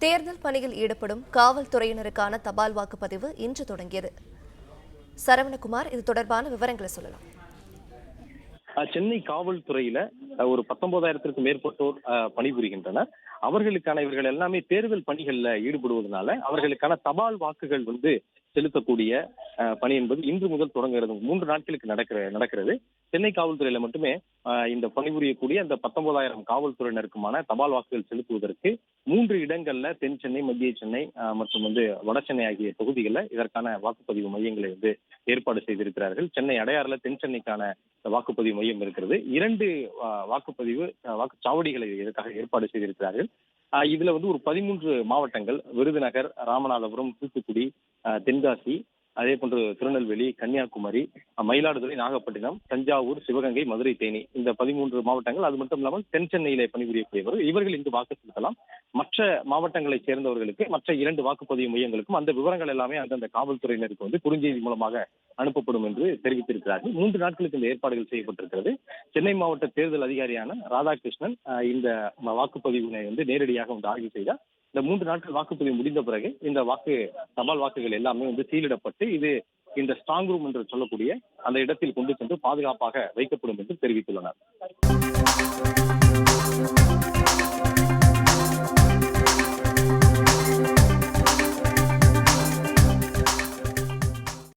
தேர்தல் பணியில் ஈடுபடும் காவல்துறையினருக்கான தபால் வாக்குப்பதிவு இன்று தொடங்கியது. சரவணகுமார் இது தொடர்பான விவரங்களை சொல்லலாம். சென்னை காவல்துறையில ஒரு 19,000த்திற்கும் மேற்பட்டோர் பணிபுரிகின்றனர். அவர்களுக்கான இவர்கள் எல்லாமே தேர்தல் பணிகள்ல ஈடுபடுவதனால அவர்களுக்கான தபால் வாக்குகள் செலுத்தக்கூடிய பணி என்பது இன்று முதல் தொடங்குகிறது. 3 நாட்களுக்கு நடக்கிறது. சென்னை காவல்துறையில மட்டுமே இந்த பணிபுரியக்கூடிய அந்த 19,000 காவல்துறையினருக்குமான தபால் வாக்குகள் செலுத்துவதற்கு 3 இடங்கள்ல தென் சென்னை, மத்திய சென்னை மற்றும் வட சென்னை ஆகிய தொகுதிகளில் இதற்கான வாக்குப்பதிவு மையங்களை ஏற்பாடு செய்திருக்கிறார்கள். சென்னை அடையாறுல தென் சென்னைக்கான வாக்குப்பதிவு மையம் இருக்கிறது. 2 வாக்குச்சாவடிகளை இதற்காக ஏற்பாடு செய்திருக்கிறார்கள். இதுல ஒரு 13 மாவட்டங்கள் விருதுநகர், ராமநாதபுரம், தூத்துக்குடி, தென்காசி, அதே போன்று திருநெல்வேலி, கன்னியாகுமரி, மயிலாடுதுறை, நாகப்பட்டினம், தஞ்சாவூர், சிவகங்கை, மதுரை, தேனி இந்த 13 மாவட்டங்கள். அது மட்டும் இல்லாமல் தென் சென்னையிலே பணிபுரியக்கூடியவர்கள் இவர்கள் இங்கு வாக்கு செலுத்தலாம். மற்ற மாவட்டங்களைச் சேர்ந்தவர்களுக்கு மற்ற 2 வாக்குப்பதிவு மையங்களுக்கும் அந்த விவரங்கள் எல்லாமே அந்தந்த காவல்துறையினருக்கு குறுஞ்செய்தி மூலமாக அனுப்பப்படும் என்று தெரிவித்திருக்கிறார்கள். 3 நாட்களுக்கு இந்த ஏற்பாடுகள் செய்யப்பட்டிருக்கிறது. சென்னை மாவட்ட தேர்தல் அதிகாரியான ராதாகிருஷ்ணன் இந்த வாக்குப்பதிவினை நேரடியாக ஆய்வு செய்தார். இந்த 3 நாட்கள் வாக்குப்பதிவு முடிந்த பிறகு இந்த தபால் வாக்குகள் எல்லாமே சீலிடப்பட்டு இது இந்த ஸ்ட்ராங் ரூம் என்று சொல்லக்கூடிய அந்த இடத்தில் கொண்டு சென்று பாதுகாப்பாக வைக்கப்படும் என்று தெரிவித்துள்ளனர்.